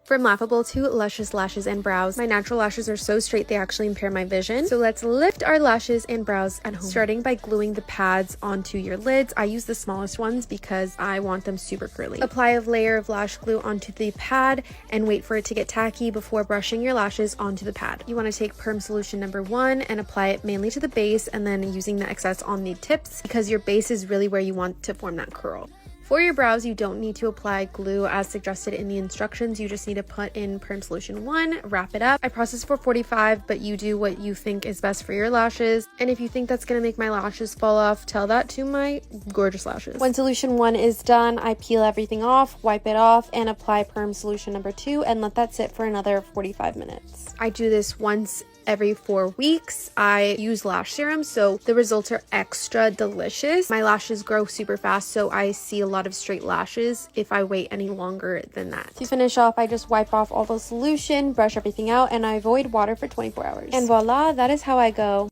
From laughable to luscious lashes and brows, my natural lashes are so straight they actually impair my vision. So let's lift our lashes and brows at home, starting by gluing the pads onto your lids. I use the smallest ones because I want them super curly. Apply a layer of lash glue onto the pad and wait for it to get tacky before brushing your lashes onto the pad. You want to take perm solution number 1 and apply it mainly to the base, and then using the excess on the tips because your base is really where you want to form that curl. For your brows, you don't need to apply glue as suggested in the instructions. You just need to put in perm solution 1, wrap it up. I process for 45, but you do what you think is best for your lashes. And if you think that's gonna make my lashes fall off, tell that to my gorgeous lashes. When solution 1 is done, I peel everything off, wipe it off, and apply perm solution number 2 and let that sit for another 45 minutes. I do this once every 4 weeks. I use lash serum, so the results are extra delicious. My lashes grow super fast, so I see a lot of straight lashes if I wait any longer than that. To finish off, I just wipe off all the solution, brush everything out, and I avoid water for 24 hours. And voila, that is how I go.